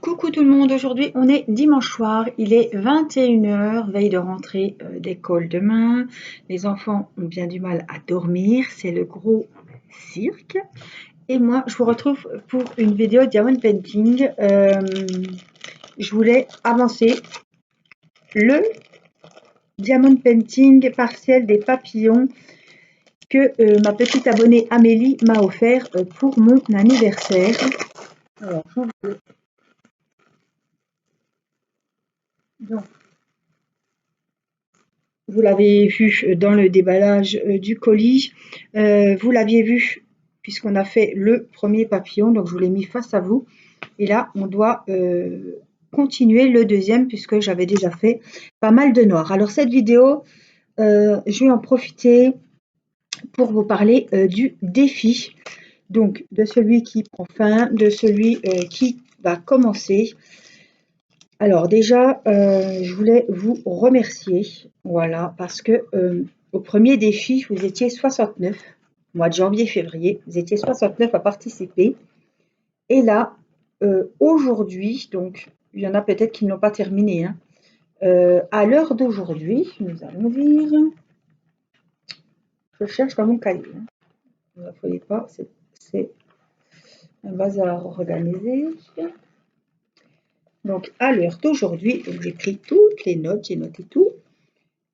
Coucou tout le monde, aujourd'hui on est dimanche soir, il est 21h, veille de rentrée d'école demain. Les enfants ont bien du mal à dormir, c'est le gros cirque. Et moi je vous retrouve pour une vidéo Diamond Painting. Je voulais avancer le Diamond Painting partiel des papillons que ma petite abonnée Amélie m'a offert pour mon anniversaire. Alors, donc, vous l'avez vu dans le déballage du colis. Vous l'aviez vu puisqu'on a fait le premier papillon. Donc, je vous l'ai mis face à vous. Et là, on doit continuer le deuxième puisque j'avais déjà fait pas mal de noir. Alors, cette vidéo, je vais en profiter pour vous parler du défi. Donc, de celui qui prend fin, de celui qui va commencer. Alors déjà, je voulais vous remercier, voilà, parce que au premier défi, vous étiez 69, mois de janvier-février, vous étiez 69 à participer. Et là, aujourd'hui, donc il y en a peut-être qui n'ont pas terminé, hein, à l'heure d'aujourd'hui, nous allons dire, je cherche dans mon cahier, hein, ne vous affolez pas, c'est un bazar organisé. Donc à l'heure d'aujourd'hui, j'ai pris toutes les notes, j'ai noté tout.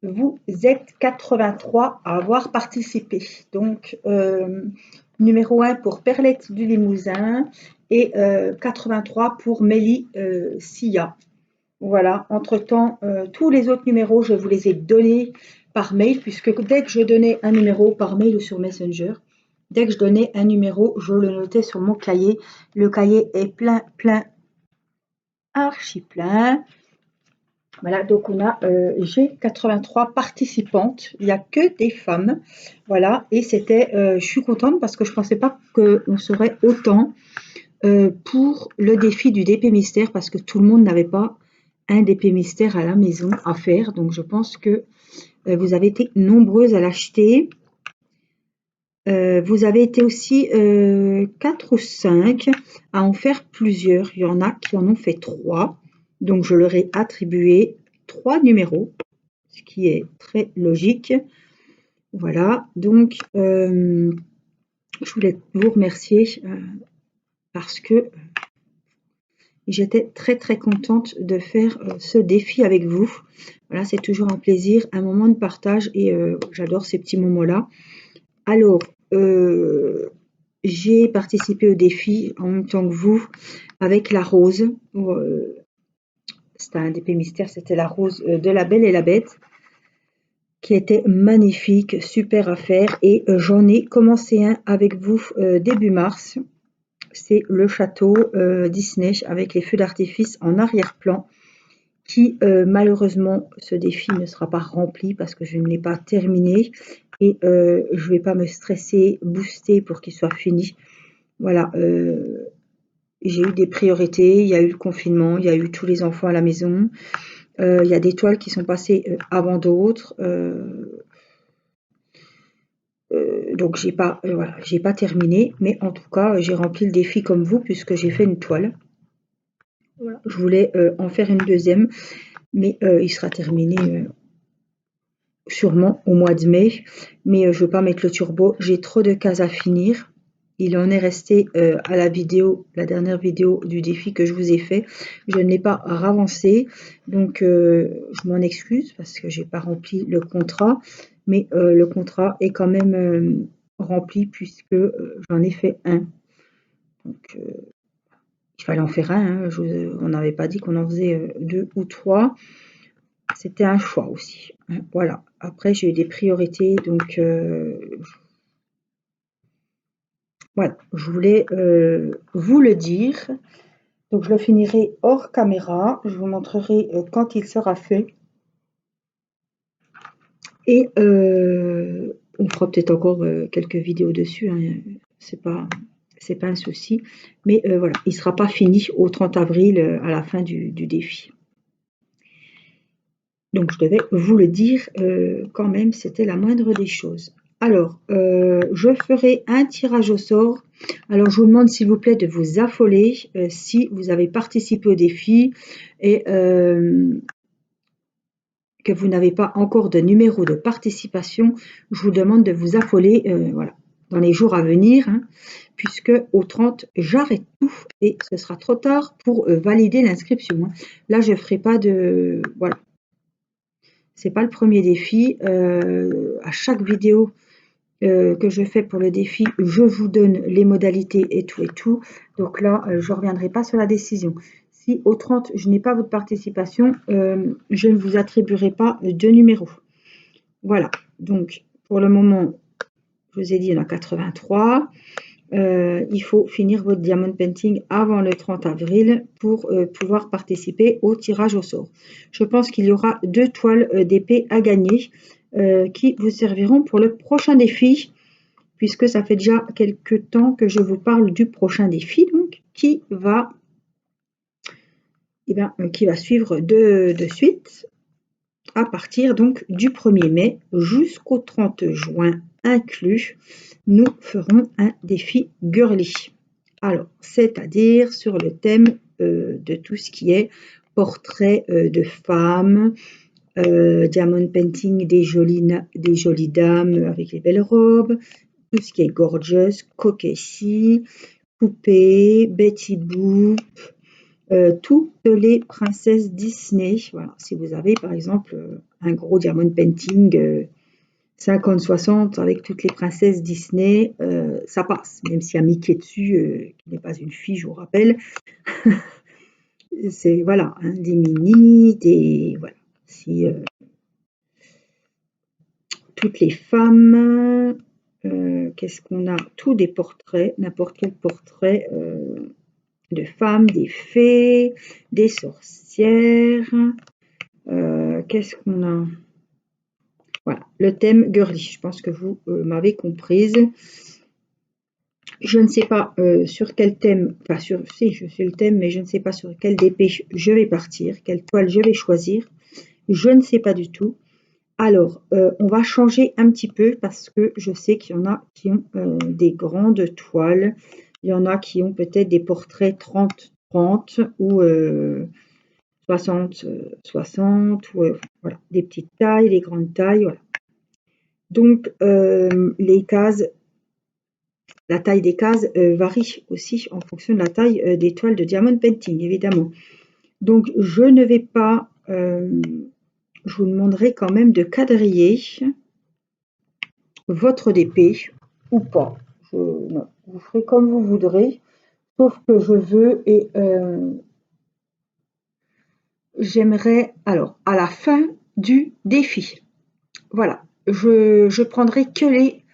Vous êtes 83 à avoir participé. Donc, numéro 1 pour Perlette du Limousin et 83 pour Mélie Sia. Voilà, entre-temps, tous les autres numéros, je vous les ai donnés par mail, puisque dès que je donnais un numéro par mail ou sur Messenger, dès que je donnais un numéro, je le notais sur mon cahier. Le cahier est plein, archi plein. Voilà, donc on a, j'ai 83 participantes, il n'y a que des femmes, voilà, et c'était, je suis contente parce que je ne pensais pas qu'on serait autant pour le défi du DP mystère, parce que tout le monde n'avait pas un DP mystère à la maison à faire, donc je pense que vous avez été nombreuses à l'acheter. Vous avez été aussi 4 ou 5 à en faire plusieurs, il y en a qui en ont fait 3. Donc, je leur ai attribué 3 numéros, ce qui est très logique. Voilà, donc je voulais vous remercier parce que j'étais très contente de faire ce défi avec vous. Voilà, c'est toujours un plaisir, un moment de partage et j'adore ces petits moments-là. Alors, j'ai participé au défi en même temps que vous avec la rose. C'était un DP mystère, c'était la rose de La Belle et la Bête, qui était magnifique, super à faire. Et j'en ai commencé un avec vous début mars. C'est le château Disney avec les feux d'artifice en arrière-plan, qui malheureusement, ce défi ne sera pas rempli parce que je ne l'ai pas terminé. Et je ne vais pas me stresser, booster pour qu'il soit fini. Voilà, j'ai eu des priorités, il y a eu le confinement, il y a eu tous les enfants à la maison. Il y a des toiles qui sont passées avant d'autres. Donc voilà, j'ai pas terminé, mais en tout cas, j'ai rempli le défi comme vous puisque j'ai fait une toile. Voilà. Je voulais en faire une deuxième, mais il sera terminé sûrement au mois de mai. Mais je ne veux pas mettre le turbo, j'ai trop de cases à finir. Il en est resté à la dernière vidéo du défi que je vous ai fait. Je ne l'ai pas ravancé, donc je m'en excuse parce que j'ai pas rempli le contrat. Mais le contrat est quand même rempli puisque j'en ai fait un. Donc il fallait en faire un. Hein. On n'avait pas dit qu'on en faisait 2 ou 3. C'était un choix aussi. Hein. Voilà. Après, j'ai eu des priorités, donc voilà, je voulais vous le dire. Donc je le finirai hors caméra. Je vous montrerai quand il sera fait. Et on fera peut-être encore quelques vidéos dessus. Hein. C'est pas un souci. Mais voilà, il ne sera pas fini au 30 avril à la fin du défi. Donc je devais vous le dire quand même, c'était la moindre des choses. Alors, je ferai un tirage au sort. Alors, je vous demande s'il vous plaît de vous affoler si vous avez participé au défi et que vous n'avez pas encore de numéro de participation. Je vous demande de vous affoler voilà, dans les jours à venir, hein, puisque au 30, j'arrête tout et ce sera trop tard pour valider l'inscription. Hein. Là, je ne ferai pas de... Voilà, c'est pas le premier défi. À chaque vidéo que je fais pour le défi, je vous donne les modalités et tout et tout. Donc là, je ne reviendrai pas sur la décision. Si au 30, je n'ai pas votre participation, je ne vous attribuerai pas de numéro. Voilà. Donc, pour le moment, je vous ai dit, il y en a 83. Il faut finir votre diamond painting avant le 30 avril pour pouvoir participer au tirage au sort. Je pense qu'il y aura 2 toiles d'épée à gagner qui vous serviront pour le prochain défi, puisque ça fait déjà quelques temps que je vous parle du prochain défi, donc qui va suivre de suite à partir donc du 1er mai jusqu'au 30 juin inclus. Nous ferons un défi girly. Alors, c'est-à-dire sur le thème de tout ce qui est portrait de femmes, diamond painting des jolies dames avec les belles robes, tout ce qui est gorgeous, coquetty, poupée, Betty Boop, toutes les princesses Disney. Voilà. Si vous avez par exemple un gros diamond painting 50-60 avec toutes les princesses Disney, ça passe, même s'il y a Mickey dessus, qui n'est pas une fille, je vous rappelle. C'est voilà, hein, des mini, des voilà. Si toutes les femmes, qu'est-ce qu'on a? Tous des portraits, n'importe quel portrait de femmes, des fées, des sorcières. Qu'est-ce qu'on a? Voilà, le thème girly. Je pense que vous m'avez comprise. Je ne sais pas sur quel thème, enfin si je sais le thème, mais je ne sais pas sur quel DP je vais partir, quelle toile je vais choisir. Je ne sais pas du tout. Alors, on va changer un petit peu parce que je sais qu'il y en a qui ont des grandes toiles. Il y en a qui ont peut-être des portraits 30-30 ou 60-60 ou voilà, des petites tailles, des grandes tailles. Voilà. Donc, les cases, la taille des cases varie aussi en fonction de la taille des toiles de diamond painting, évidemment. Donc, je ne vais pas... je vous demanderai quand même de quadriller votre DP ou pas. Non, vous ferez comme vous voudrez, sauf que je veux et j'aimerais, alors, à la fin du défi, voilà, je prendrai que les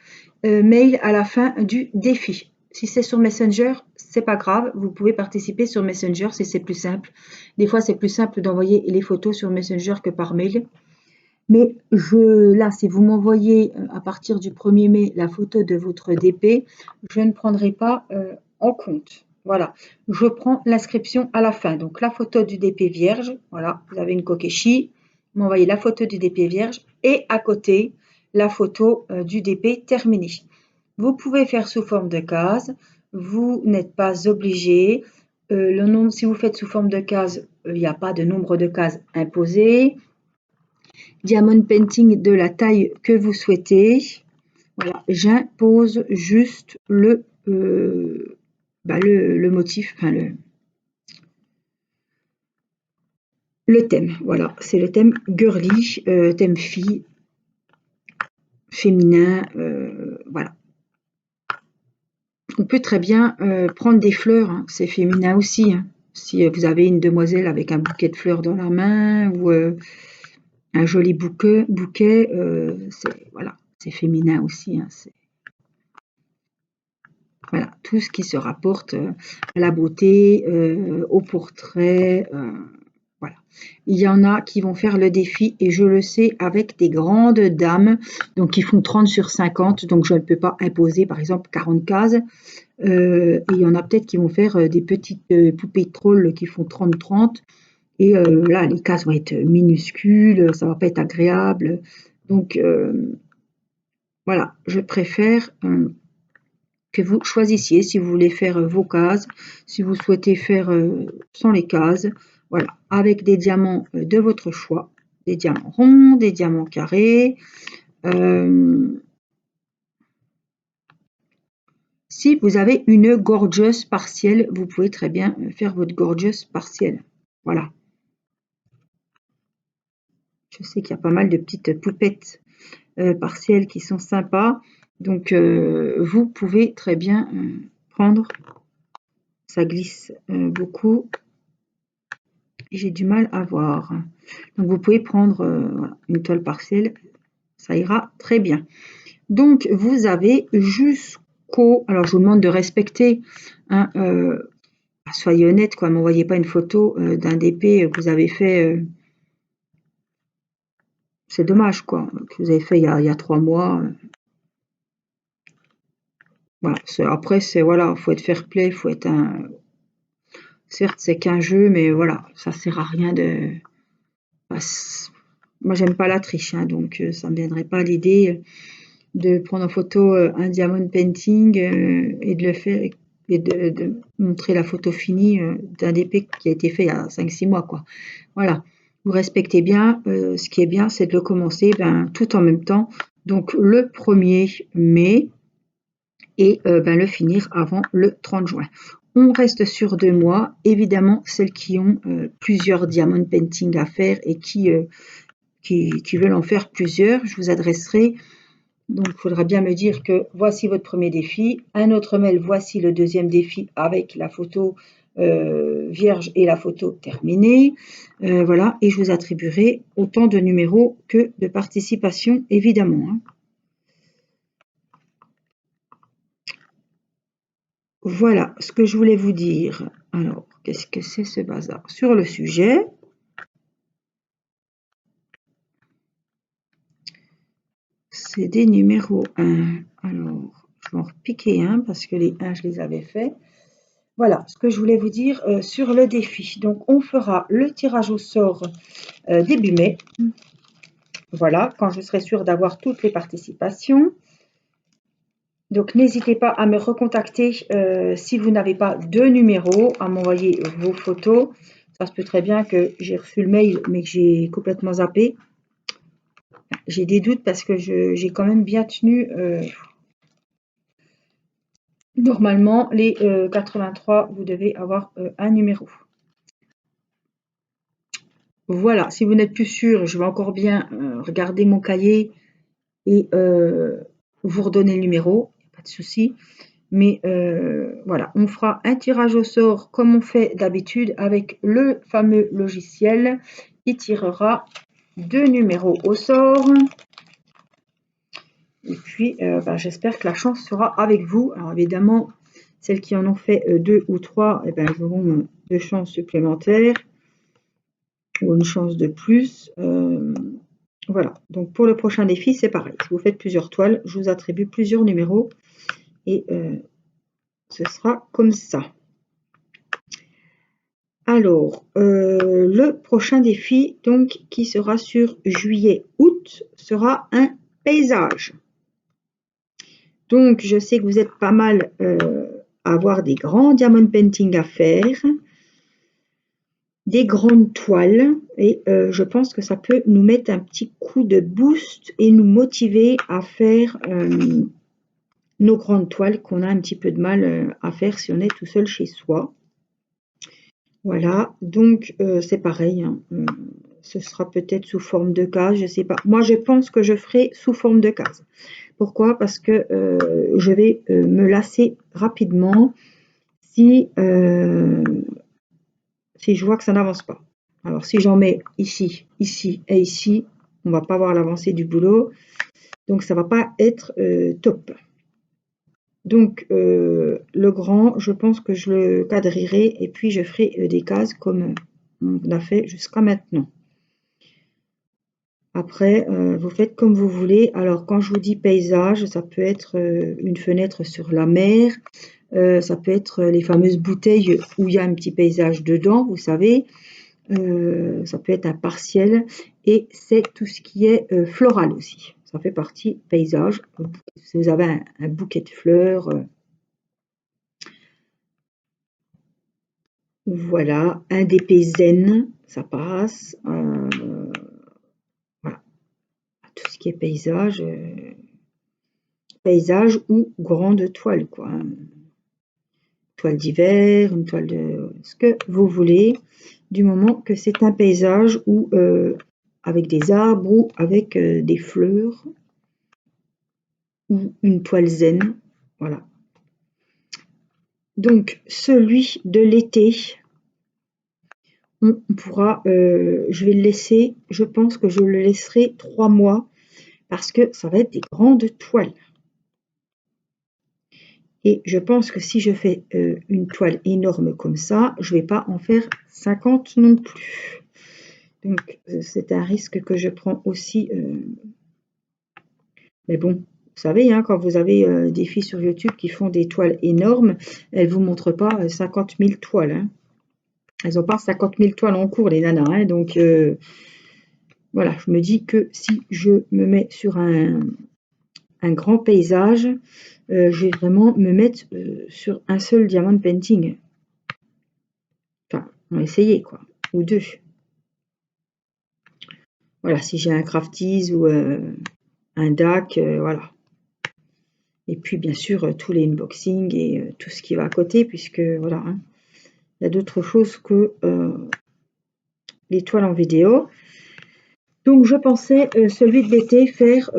mails à la fin du défi. Si c'est sur Messenger, c'est pas grave, vous pouvez participer sur Messenger si c'est plus simple. Des fois, c'est plus simple d'envoyer les photos sur Messenger que par mail. Mais là, si vous m'envoyez à partir du 1er mai la photo de votre DP, je ne prendrai pas en compte. Voilà, je prends l'inscription à la fin. Donc la photo du DP vierge, voilà, vous avez une kokeshi, vous m'envoyez la photo du DP vierge et à côté, la photo du DP terminé. Vous pouvez faire sous forme de case, vous n'êtes pas obligé. Le nombre, si vous faites sous forme de case, il n'y a pas de nombre de cases imposé. Diamond painting de la taille que vous souhaitez. Voilà, j'impose juste le motif, enfin le thème. Voilà, c'est le thème girly, thème fille, féminin, voilà. On peut très bien prendre des fleurs, hein, c'est féminin aussi. Hein. Si vous avez une demoiselle avec un bouquet de fleurs dans la main ou un joli bouquet voilà, c'est féminin aussi. Hein, voilà, tout ce qui se rapporte à la beauté, au portrait, voilà. Il y en a qui vont faire le défi, et je le sais, avec des grandes dames, donc qui font 30 sur 50, donc je ne peux pas imposer par exemple 40 cases. Et il y en a peut-être qui vont faire des petites poupées de troll qui font 30-30, et là les cases vont être minuscules, ça va pas être agréable. Donc voilà, je préfère que vous choisissiez si vous voulez faire vos cases, si vous souhaitez faire sans les cases, voilà, avec des diamants de votre choix, des diamants ronds, des diamants carrés. Si vous avez une gorgeous partielle, vous pouvez très bien faire votre gorgeous partielle. Voilà. Je sais qu'il y a pas mal de petites poupettes partielles qui sont sympas. Donc, vous pouvez très bien prendre. Ça glisse beaucoup. J'ai du mal à voir. Donc, vous pouvez prendre voilà, une toile partielle. Ça ira très bien. Donc, vous avez jusqu'au... Alors, je vous demande de respecter... Hein, soyez honnête, quoi. M'envoyez pas une photo d'un DP que vous avez fait... c'est dommage, quoi. Que vous avez fait il y a 3 mois. Voilà. Après, c'est... Voilà, faut être fair play, faut être un... Certes, c'est qu'un jeu, mais voilà, ça sert à rien de... Moi, j'aime pas la triche, hein, donc ça me viendrait pas à l'idée de prendre en photo un diamond painting et de le faire et de montrer la photo finie d'un DP qui a été fait il y a 5-6 mois, quoi. Voilà, vous respectez bien. Ce qui est bien, c'est de le commencer tout en même temps. Donc le 1er mai et le finir avant le 30 juin. On reste sur 2 mois. Évidemment, celles qui ont plusieurs diamond painting à faire et qui veulent en faire plusieurs, je vous adresserai. Donc, il faudra bien me dire que voici votre premier défi. Un autre mail, voici le deuxième défi avec la photo vierge et la photo terminée. Voilà, et je vous attribuerai autant de numéros que de participation, évidemment. Hein. Voilà ce que je voulais vous dire. Alors, qu'est-ce que c'est ce bazar? Sur le sujet, c'est des numéros 1. Alors, je vais en repiquer un parce que les 1, je les avais faits. Voilà ce que je voulais vous dire sur le défi. Donc, on fera le tirage au sort début mai. Voilà, quand je serai sûre d'avoir toutes les participations. Donc, n'hésitez pas à me recontacter si vous n'avez pas de numéro, à m'envoyer vos photos. Ça se peut très bien que j'ai reçu le mail, mais que j'ai complètement zappé. J'ai des doutes parce que j'ai quand même bien tenu... normalement, les 83, vous devez avoir un numéro. Voilà, si vous n'êtes plus sûr, je vais encore bien regarder mon cahier et vous redonner le numéro, pas de souci. Mais voilà, on fera un tirage au sort comme on fait d'habitude avec le fameux logiciel qui tirera 2 numéros au sort. Et puis, j'espère que la chance sera avec vous. Alors évidemment, celles qui en ont fait 2 ou 3, elles auront 2 chances supplémentaires ou une chance de plus. Voilà, donc pour le prochain défi, c'est pareil. Vous faites plusieurs toiles, je vous attribue plusieurs numéros et ce sera comme ça. Alors, le prochain défi, donc, qui sera sur juillet-août, sera un paysage. Donc, je sais que vous êtes pas mal à avoir des grands diamond painting à faire, des grandes toiles, et je pense que ça peut nous mettre un petit coup de boost et nous motiver à faire nos grandes toiles qu'on a un petit peu de mal à faire si on est tout seul chez soi. Voilà, donc c'est pareil, hein. Ce sera peut-être sous forme de case, je ne sais pas. Moi, je pense que je ferai sous forme de case. Pourquoi? Parce que je vais me lasser rapidement si je vois que ça n'avance pas. Alors, si j'en mets ici, ici et ici, on ne va pas voir l'avancée du boulot. Donc, ça ne va pas être top. Donc, le grand, je pense que je le quadrillerai et puis je ferai des cases comme on a fait jusqu'à maintenant. Après, vous faites comme vous voulez. Alors, quand je vous dis paysage, ça peut être une fenêtre sur la mer. Ça peut être les fameuses bouteilles où il y a un petit paysage dedans, vous savez. Ça peut être un partiel. Et c'est tout ce qui est floral aussi. ça fait partie paysage. Si vous avez un bouquet de fleurs, voilà, un d'épée zen, ça passe. Voilà, tout ce qui est paysage ou grande toile, quoi. Toile d'hiver, une toile de ce que vous voulez, du moment que c'est un paysage ou avec des arbres ou avec des fleurs ou une toile zen. Voilà. Donc, celui de l'été, on pourra, je vais le laisser, je pense que je le laisserai 3 mois parce que ça va être des grandes toiles. Et je pense que si je fais une toile énorme comme ça, je ne vais pas en faire 50 non plus. Donc, c'est un risque que je prends aussi. Mais bon, vous savez, hein, quand vous avez des filles sur YouTube qui font des toiles énormes, elles ne vous montrent pas 50 000 toiles. Hein. Elles n'ont pas 50 000 toiles en cours, les nanas. Hein, donc, voilà, je me dis que si je me mets sur un grand paysage, je vais vraiment me mettre sur un seul diamond painting. Enfin, on va essayer, quoi. Ou 2. Voilà, si j'ai un crafties ou un DAC, voilà. Et puis, bien sûr, tous les unboxings et tout ce qui va à côté, puisque, voilà, hein, il y a d'autres choses que les toiles en vidéo. Donc, je pensais, celui de l'été, faire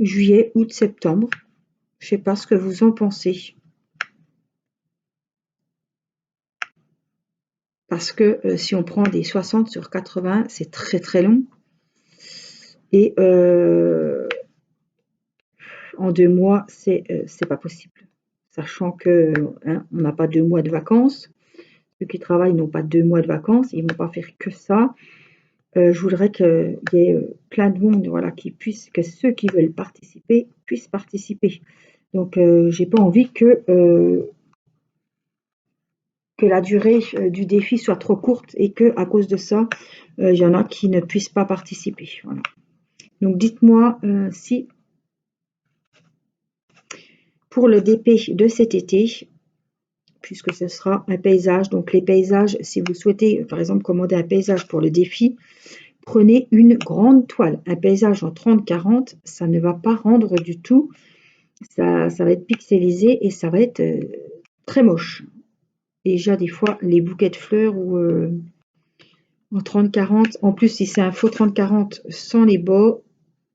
juillet, août, septembre. Je sais pas ce que vous en pensez. Parce que si on prend des 60 sur 80, c'est très très long. Et en 2 mois, c'est pas possible. Sachant que hein, on n'a pas 2 mois de vacances. Ceux qui travaillent n'ont pas 2 mois de vacances. Ils ne vont pas faire que ça. Je voudrais qu'il y ait plein de monde, voilà, que ceux qui veulent participer puissent participer. Donc, j'ai pas envie que la durée du défi soit trop courte et que à cause de ça, il y en a qui ne puissent pas participer. Voilà. Donc, dites-moi si pour le DP de cet été, puisque ce sera un paysage, donc les paysages, si vous souhaitez par exemple commander un paysage pour le défi, prenez une grande toile. Un paysage en 30-40, ça ne va pas rendre du tout. Ça va être pixelisé et ça va être très moche. Déjà, des fois, les bouquets de fleurs ou en 30-40, en plus, si c'est un faux 30-40 sans les bords,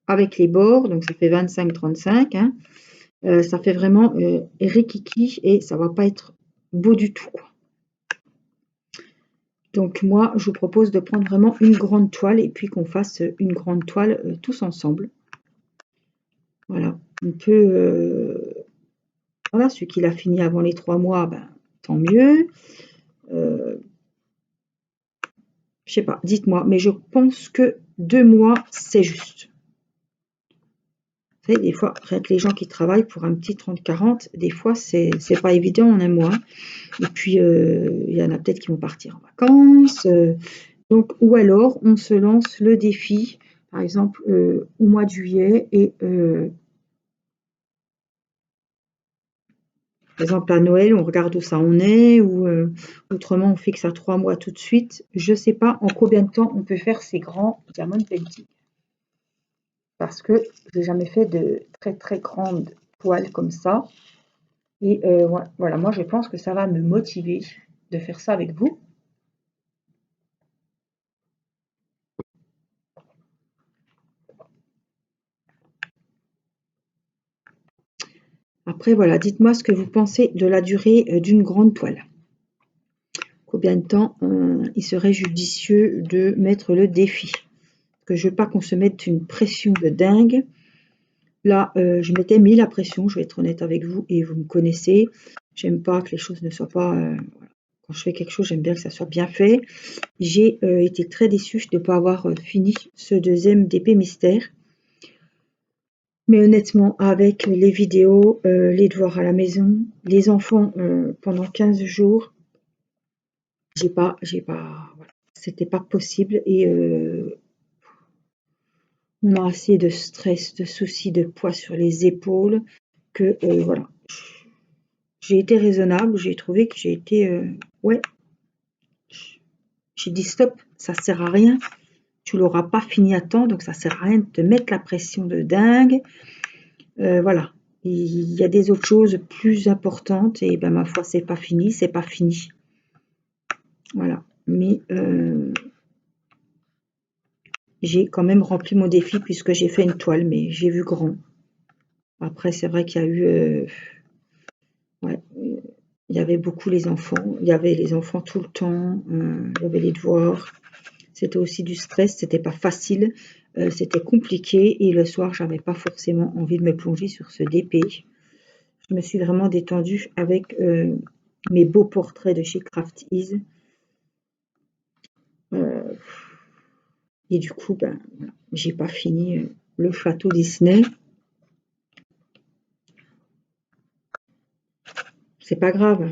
avec les bords, donc ça fait 25-35, hein, ça fait vraiment rikiki et ça va pas être beau du tout, quoi. Donc moi, je vous propose de prendre vraiment une grande toile et puis qu'on fasse une grande toile tous ensemble. Voilà, on peut... voilà, celui qui l'a fini avant les 3 mois, ben, tant mieux. Je sais pas, dites-moi, mais je pense que 2 mois, c'est juste. Vous savez, des fois, rien que les gens qui travaillent pour un petit 30-40, des fois, c'est pas évident en un mois. Et puis, il y en a peut-être qui vont partir en vacances. Donc, ou alors, on se lance le défi, par exemple, au mois de juillet et par exemple, à Noël, on regarde où ça en est, ou autrement, on fixe à 3 mois tout de suite. Je ne sais pas en combien de temps on peut faire ces grands diamond painting. Parce que je n'ai jamais fait de très très grandes toiles comme ça. Et voilà, moi je pense que ça va me motiver de faire ça avec vous. Après, voilà, dites-moi ce que vous pensez de la durée d'une grande toile. Combien de temps il serait judicieux de mettre le défi? Parce que je ne veux pas qu'on se mette une pression de dingue. Là, je m'étais mis la pression, je vais être honnête avec vous, et vous me connaissez. J'aime pas que les choses ne soient pas... voilà. Quand je fais quelque chose, j'aime bien que ça soit bien fait. J'ai été très déçue de ne pas avoir fini ce deuxième DP mystère. Mais honnêtement, avec les vidéos, les devoirs à la maison, les enfants pendant 15 jours, voilà, c'était pas possible. Et On a assez de stress, de soucis, de poids sur les épaules que voilà. J'ai été raisonnable, j'ai trouvé que j'ai été ouais, j'ai dit stop, ça sert à rien. Tu l'auras pas fini à temps, donc ça sert à rien de te mettre la pression de dingue. Voilà. Il y a des autres choses plus importantes et ben ma foi, c'est pas fini, c'est pas fini. Voilà. Mais j'ai quand même rempli mon défi puisque j'ai fait une toile, mais j'ai vu grand. Après, c'est vrai qu'il y a eu ouais, il y avait beaucoup les enfants. Il y avait les enfants tout le temps. Il y avait les devoirs. C'était aussi du stress. C'était pas facile. C'était compliqué. Et le soir, j'avais pas forcément envie de me plonger sur ce DP. Je me suis vraiment détendue avec mes beaux portraits de chez Craft Ease. Et du coup, ben, voilà, j'ai pas fini le château Disney. C'est pas grave.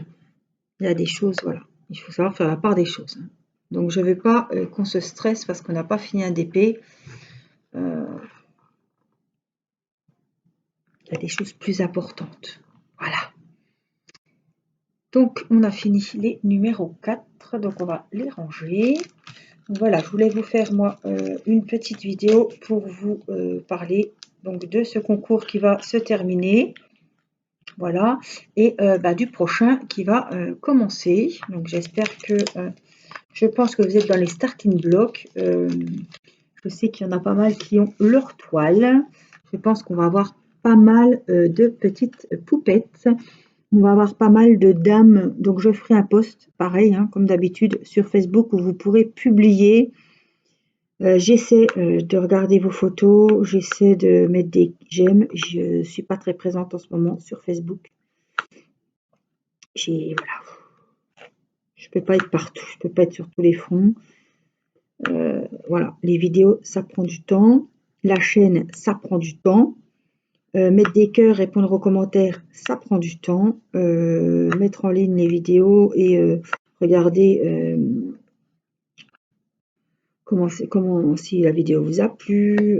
Il y a des choses, voilà. Il faut savoir faire la part des choses. Hein. Donc je veux pas qu'on se stresse parce qu'on n'a pas fini un DP. Il y a des choses plus importantes. Voilà. Donc on a fini les numéros 4. Donc on va les ranger. Voilà, je voulais vous faire moi une petite vidéo pour vous parler donc de ce concours qui va se terminer. Voilà, et du prochain qui va commencer. Donc j'espère que je pense que vous êtes dans les starting blocks. Je sais qu'il y en a pas mal qui ont leur toile. Je pense qu'on va avoir pas mal de petites poupettes. On va avoir pas mal de dames. Donc je ferai un post, pareil, hein, comme d'habitude, sur Facebook où vous pourrez publier. J'essaie de regarder vos photos. J'essaie de mettre des j'aime. Je ne suis pas très présente en ce moment sur Facebook. Voilà. Je peux pas être partout. Je peux pas être sur tous les fronts. Voilà, les vidéos, ça prend du temps. La chaîne, ça prend du temps. Mettre des cœurs, répondre aux commentaires, ça prend du temps. Mettre en ligne les vidéos et regarder comment si la vidéo vous a plu.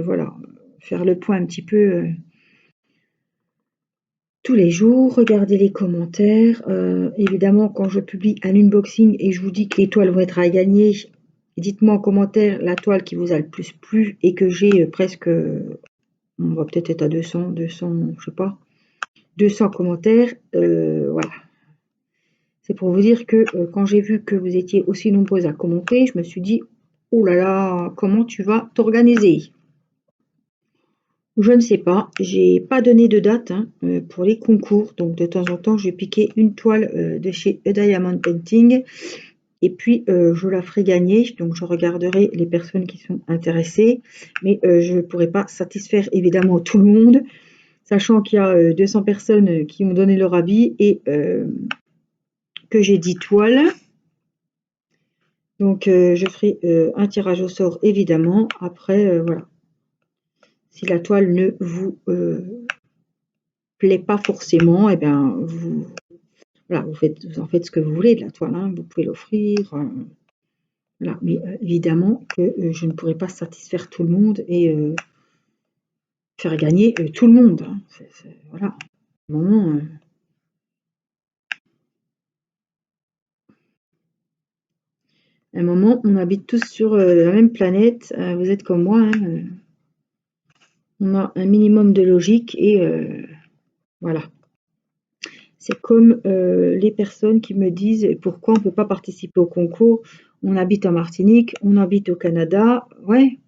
Voilà, faire le point un petit peu tous les jours. Regarder les commentaires. Évidemment, quand je publie un unboxing et je vous dis que les toiles vont être à gagner, dites-moi en commentaire la toile qui vous a le plus plu et que j'ai presque, on va peut-être être à 200, je sais pas, 200 commentaires. Voilà. C'est pour vous dire que quand j'ai vu que vous étiez aussi nombreuses à commenter, je me suis dit, oh là là, comment tu vas t'organiser? Je ne sais pas, j'ai pas donné de date hein, pour les concours, donc de temps en temps je vais piquer une toile de chez A Diamond Painting et puis je la ferai gagner, donc je regarderai les personnes qui sont intéressées, mais je ne pourrai pas satisfaire évidemment tout le monde, sachant qu'il y a 200 personnes qui ont donné leur avis et que j'ai 10 toiles. Donc je ferai un tirage au sort évidemment, après voilà. Si la toile ne vous plaît pas forcément, et bien vous voilà, vous en faites ce que vous voulez de la toile, hein, vous pouvez l'offrir. Voilà. Mais évidemment que je ne pourrai pas satisfaire tout le monde et faire gagner tout le monde. Hein. Voilà. À un moment, on habite tous sur la même planète. Vous êtes comme moi. Hein, on a un minimum de logique et voilà. C'est comme les personnes qui me disent pourquoi on ne peut pas participer au concours. On habite en Martinique, on habite au Canada. Ouais,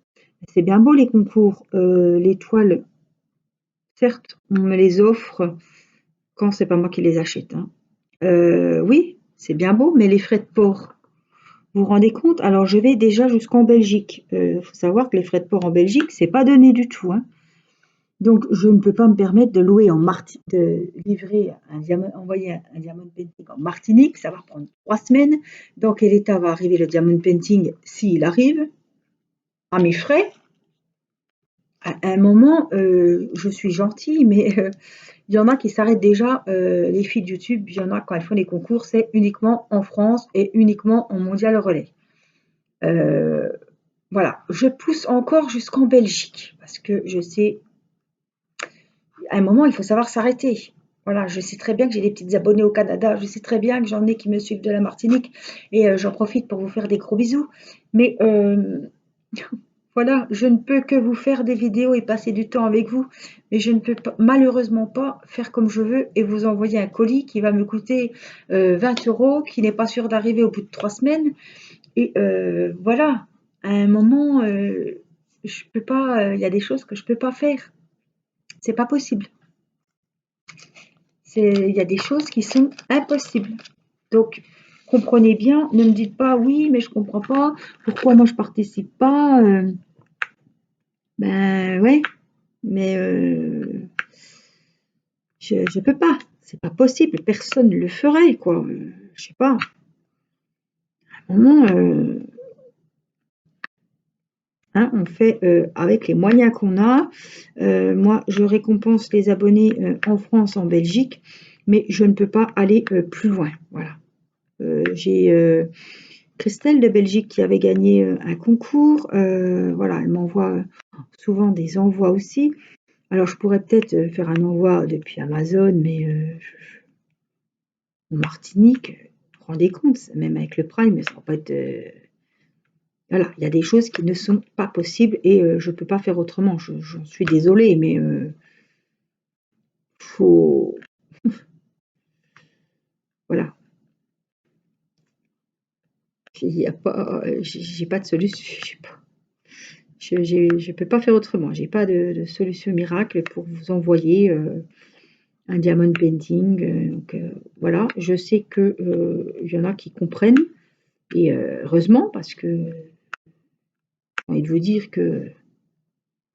c'est bien beau les concours. Les toiles, certes, on me les offre quand c'est pas moi qui les achète. Hein. Oui, c'est bien beau, mais les frais de port, vous vous rendez compte? Alors je vais déjà jusqu'en Belgique. Faut savoir que les frais de port en Belgique, c'est pas donné du tout. Hein. Donc, je ne peux pas me permettre de louer de livrer envoyer un diamond painting en Martinique, ça va prendre 3 semaines. Dans quel état va arriver le diamond painting s'il arrive? À mes frais. À un moment, je suis gentille, mais il y en a qui s'arrêtent déjà, les filles de YouTube, il y en a quand elles font les concours, c'est uniquement en France et uniquement en mondial relais. Voilà, je pousse encore jusqu'en Belgique parce que je sais, à un moment, il faut savoir s'arrêter. Voilà, je sais très bien que j'ai des petites abonnées au Canada, je sais très bien que j'en ai qui me suivent de la Martinique et j'en profite pour vous faire des gros bisous. Mais voilà, je ne peux que vous faire des vidéos et passer du temps avec vous, mais je ne peux pas, malheureusement pas faire comme je veux et vous envoyer un colis qui va me coûter 20 euros, qui n'est pas sûr d'arriver au bout de 3 semaines. Et voilà, à un moment, je peux pas, il y a des choses que je peux pas faire. C'est pas possible. Il y a des choses qui sont impossibles. Donc, comprenez bien, ne me dites pas oui, mais je comprends pas, pourquoi moi je participe pas. Ben ouais, mais je peux pas, c'est pas possible, personne ne le ferait, quoi. Je sais pas, à un moment, hein, on fait avec les moyens qu'on a. Moi, je récompense les abonnés en France, en Belgique, mais je ne peux pas aller plus loin. Voilà. J'ai Christelle de Belgique qui avait gagné un concours. Voilà, elle m'envoie souvent des envois aussi. Alors, je pourrais peut-être faire un envoi depuis Amazon, mais en Martinique, vous vous rendez compte, même avec le Prime, ça va pas être. Voilà, il y a des choses qui ne sont pas possibles et je ne peux pas faire autrement. J'en suis désolée, mais faut. Voilà, il y a pas, j'ai pas de solution. Je peux pas faire autrement. J'ai pas de solution miracle pour vous envoyer un diamond painting. Donc voilà, je sais que il y en a qui comprennent et heureusement parce que j'ai envie de vous dire que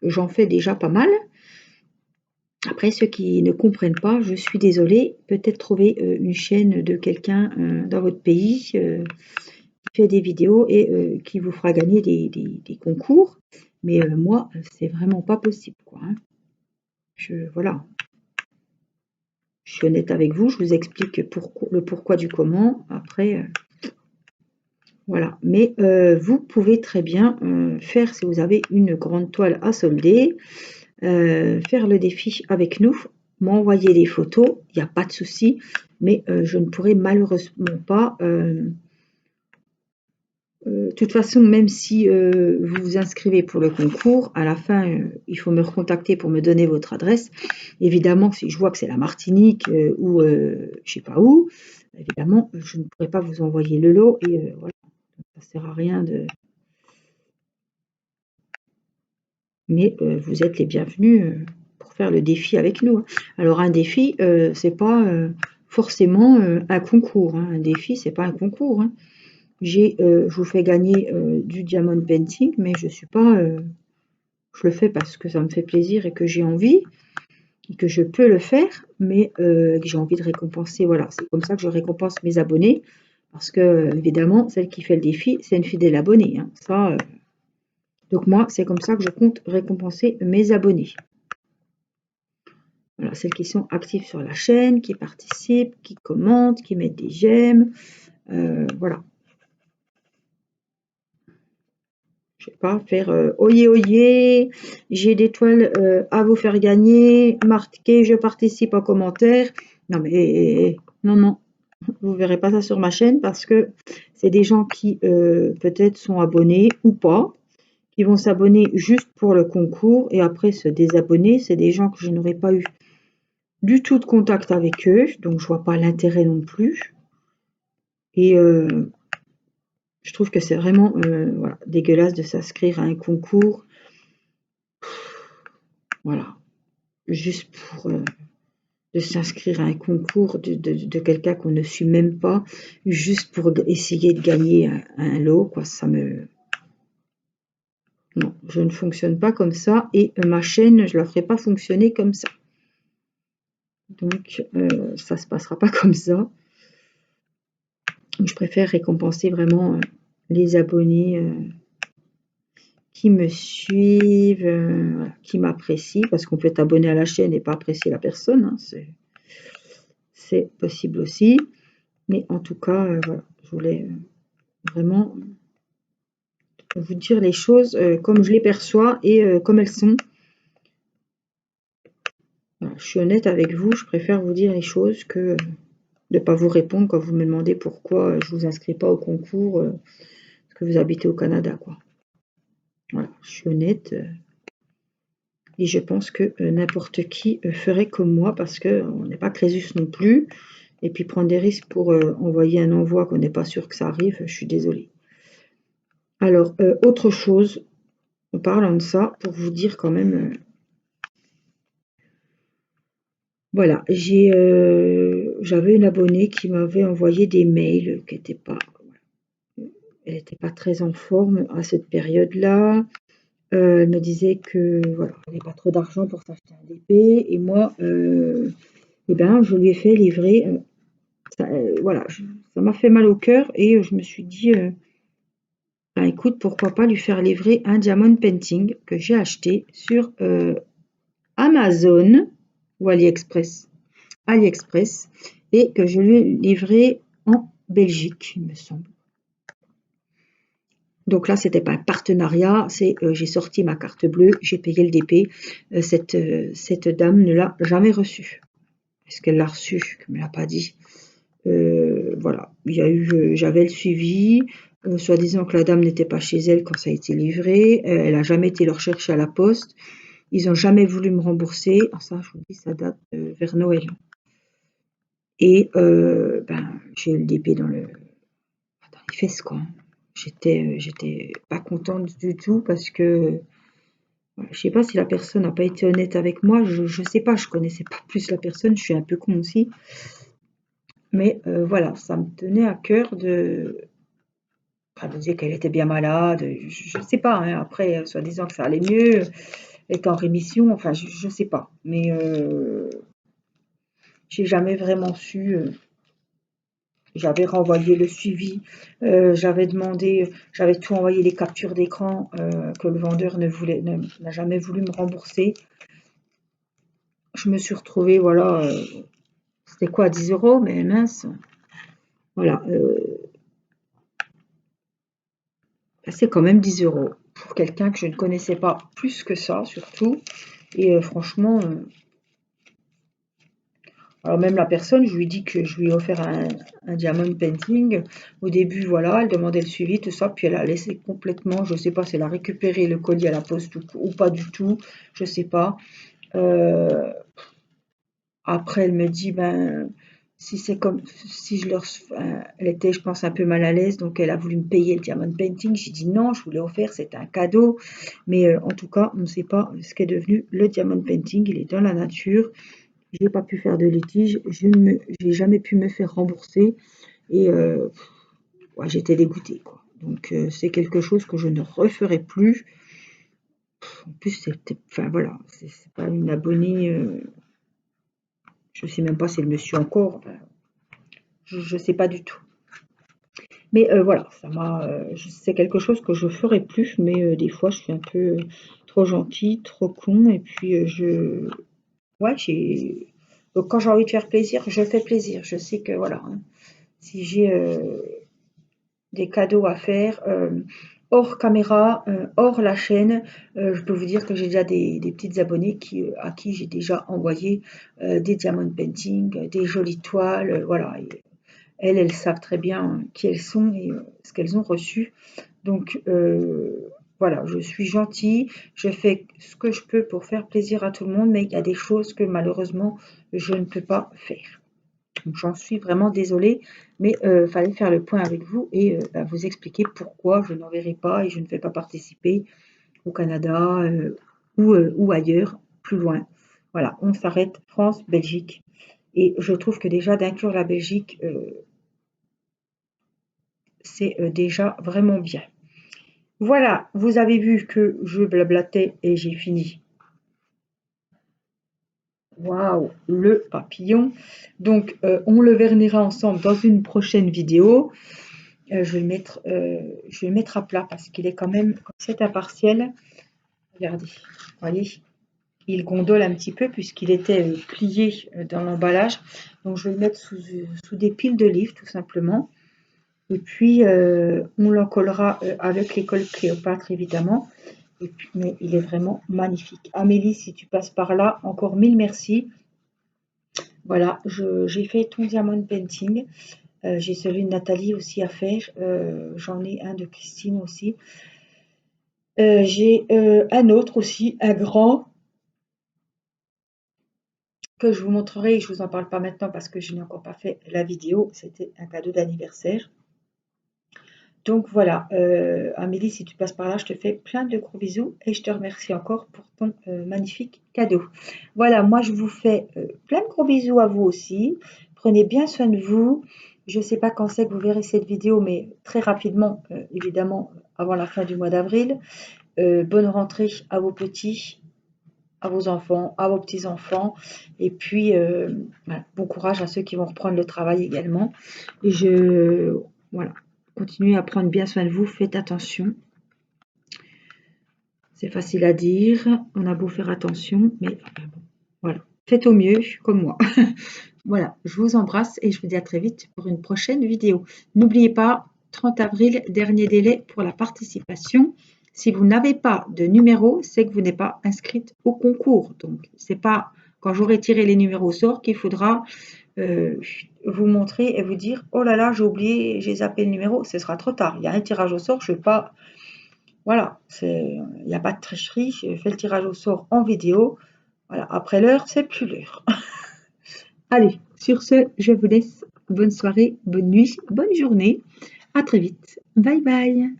j'en fais déjà pas mal. Après, ceux qui ne comprennent pas, je suis désolée, peut-être trouver une chaîne de quelqu'un dans votre pays qui fait des vidéos et qui vous fera gagner des concours. Mais moi, c'est vraiment pas possible, quoi, hein. Voilà, je suis honnête avec vous, je vous explique le pourquoi du comment. Après, voilà. Mais vous pouvez très bien faire, si vous avez une grande toile à solder, faire le défi avec nous, m'envoyer des photos, il n'y a pas de souci, mais je ne pourrai malheureusement pas. De toute façon, même si vous vous inscrivez pour le concours, à la fin, il faut me recontacter pour me donner votre adresse. Évidemment, si je vois que c'est la Martinique ou je sais pas où, évidemment, je ne pourrai pas vous envoyer le lot et voilà, ça sert à rien de. Mais vous êtes les bienvenus pour faire le défi avec nous, hein. Alors un défi, c'est pas forcément un concours, hein. Un défi, c'est pas un concours, hein. Je vous fais gagner du diamond painting, mais je suis pas, je le fais parce que ça me fait plaisir et que j'ai envie et que je peux le faire, mais que j'ai envie de récompenser. Voilà, c'est comme ça que je récompense mes abonnés, parce que évidemment, celle qui fait le défi, c'est une fidèle abonnée, hein. Ça, donc moi, c'est comme ça que je compte récompenser mes abonnés. Voilà, celles qui sont actives sur la chaîne, qui participent, qui commentent, qui mettent des j'aime. Voilà. Je ne vais pas faire oyez oyez, j'ai des toiles à vous faire gagner, marquez je participe en commentaire. Non mais non, non, vous ne verrez pas ça sur ma chaîne parce que c'est des gens qui peut-être sont abonnés ou pas, qui vont s'abonner juste pour le concours et après se désabonner. C'est des gens que je n'aurais pas eu du tout de contact avec eux, donc je vois pas l'intérêt non plus. Et je trouve que c'est vraiment voilà, dégueulasse de s'inscrire à un concours, voilà, juste pour de s'inscrire à un concours de quelqu'un qu'on ne suit même pas, juste pour essayer de gagner un lot, quoi. Ça me. Non, je ne fonctionne pas comme ça et ma chaîne, je la ferai pas fonctionner comme ça. Donc, ça se passera pas comme ça. Je préfère récompenser vraiment les abonnés qui me suivent, qui m'apprécient, parce qu'on peut être abonné à la chaîne et pas apprécier la personne, hein, c'est possible aussi. Mais en tout cas, voilà, je voulais vraiment vous dire les choses comme je les perçois et comme elles sont. Voilà, je suis honnête avec vous, je préfère vous dire les choses que de ne pas vous répondre quand vous me demandez pourquoi je vous inscris pas au concours, parce que vous habitez au Canada, quoi. Voilà, je suis honnête et je pense que n'importe qui ferait comme moi parce qu'on n'est pas Crésus non plus. Et puis prendre des risques pour envoyer un envoi qu'on n'est pas sûr que ça arrive, je suis désolée. Alors, autre chose, en parlant de ça, pour vous dire quand même, voilà, j'avais une abonnée qui m'avait envoyé des mails qui n'étaient pas, elle n'était pas très en forme à cette période-là. Elle me disait que voilà, elle n'avait pas trop d'argent pour s'acheter un DP et moi, eh ben, je lui ai fait livrer. Voilà, ça m'a fait mal au cœur et je me suis dit, ben, écoute, pourquoi pas lui faire livrer un diamond painting que j'ai acheté sur Amazon ou AliExpress et que je lui ai livré en Belgique, il me semble. Donc là, c'était pas un partenariat, c'est j'ai sorti ma carte bleue, j'ai payé le DP. Cette dame ne l'a jamais reçu. Est-ce qu'elle l'a reçu? Elle ne me l'a pas dit. Voilà, j'avais le suivi, soi-disant que la dame n'était pas chez elle quand ça a été livré, elle n'a jamais été le rechercher à la poste, ils n'ont jamais voulu me rembourser, ça je vous dis ça date vers Noël. Et ben, j'ai eu le DP dans les fesses quoi. J'étais pas contente du tout parce que je sais pas si la personne n'a pas été honnête avec moi, je sais pas, je connaissais pas plus la personne, je suis un peu con aussi. Mais voilà, ça me tenait à cœur elle me disait qu'elle était bien malade, je ne sais pas, hein, après, soi-disant que ça allait mieux, elle était en rémission, enfin, je ne sais pas. Mais j'ai jamais vraiment su. J'avais renvoyé le suivi, j'avais demandé, j'avais tout envoyé les captures d'écran que le vendeur n'a jamais voulu me rembourser. Je me suis retrouvée, voilà, c'était quoi, 10 euros, mais mince. Voilà, c'est quand même 10 euros pour quelqu'un que je ne connaissais pas plus que ça, surtout. Et franchement, alors même la personne, je lui dis que je lui ai offert un diamond painting. Au début, voilà, elle demandait le suivi, tout ça, puis elle a laissé complètement, je sais pas si elle a récupéré le colis à la poste ou pas du tout, je sais pas. Euh, Après, elle me dit, ben, si c'est comme, si je leur, enfin, elle était, je pense, un peu mal à l'aise, donc elle a voulu me payer le diamond painting. J'ai dit non, je vous l'ai offert, c'est un cadeau. Mais en tout cas, on ne sait pas ce qu'est devenu le diamond painting. Il est dans la nature. Je n'ai pas pu faire de litige. Je n'ai jamais pu me faire rembourser. Et ouais, j'étais dégoûtée, quoi. Donc c'est quelque chose que je ne referai plus. En plus, c'était, enfin voilà, c'est pas une abonnée. Je sais même pas si elle me suit encore. Enfin, je sais pas du tout. Mais voilà, c'est quelque chose que je ferai plus, mais des fois je suis un peu trop gentille, trop con, et puis ouais, donc quand j'ai envie de faire plaisir, je fais plaisir. Je sais que voilà, hein, si j'ai des cadeaux à faire hors caméra, hors la chaîne, je peux vous dire que j'ai déjà des petites abonnées à qui j'ai déjà envoyé des diamond painting, des jolies toiles, voilà. Et elles savent très bien qui elles sont et ce qu'elles ont reçu. Donc voilà, je suis gentille, je fais ce que je peux pour faire plaisir à tout le monde, mais il y a des choses que malheureusement je ne peux pas faire. Donc j'en suis vraiment désolée, mais fallait faire le point avec vous et bah, vous expliquer pourquoi je n'enverrai pas et je ne vais pas participer au Canada ou ailleurs, plus loin. Voilà, on s'arrête France, Belgique. Et je trouve que déjà d'inclure la Belgique, c'est déjà vraiment bien. Voilà, vous avez vu que je blablatais et j'ai fini. Waouh, le papillon. Donc, on le vernira ensemble dans une prochaine vidéo. Je vais le mettre à plat parce qu'il est quand même, comme c'est un partiel, regardez, vous voyez, il gondole un petit peu puisqu'il était plié dans l'emballage. Donc, je vais le mettre sous des piles de livres tout simplement. Et puis, on l'encollera avec l'école Cléopâtre, évidemment. Et puis, mais il est vraiment magnifique. Amélie, si tu passes par là, encore mille merci. Voilà, j'ai fait ton diamond painting. J'ai celui de Nathalie aussi à faire. J'en ai un de Christine aussi. J'ai un autre aussi, un grand, que je vous montrerai. Je vous en parle pas maintenant parce que je n'ai encore pas fait la vidéo. C'était un cadeau d'anniversaire. Donc voilà, Amélie, si tu passes par là, je te fais plein de gros bisous et je te remercie encore pour ton magnifique cadeau. Voilà, moi je vous fais plein de gros bisous à vous aussi. Prenez bien soin de vous. Je ne sais pas quand c'est que vous verrez cette vidéo, mais très rapidement, évidemment, avant la fin du mois d'avril. Bonne rentrée à vos petits, à vos enfants, à vos petits-enfants. Et puis, voilà, bon courage à ceux qui vont reprendre le travail également. Et voilà, continuez à prendre bien soin de vous, faites attention. C'est facile à dire, on a beau faire attention, mais voilà, faites au mieux, comme moi. Voilà, je vous embrasse et je vous dis à très vite pour une prochaine vidéo. N'oubliez pas, 30 avril, dernier délai pour la participation. Si vous n'avez pas de numéro, c'est que vous n'êtes pas inscrite au concours. Donc, c'est pas quand j'aurai tiré les numéros au sort qu'il faudra vous montrer et vous dire « Oh là là, j'ai oublié, j'ai zappé le numéro ». Ce sera trop tard. Il y a un tirage au sort, je ne vais pas... Voilà, il n'y a pas de tricherie. Je fais le tirage au sort en vidéo. Voilà, après l'heure, c'est plus l'heure. Allez, sur ce, je vous laisse. Bonne soirée, bonne nuit, bonne journée. À très vite. Bye bye.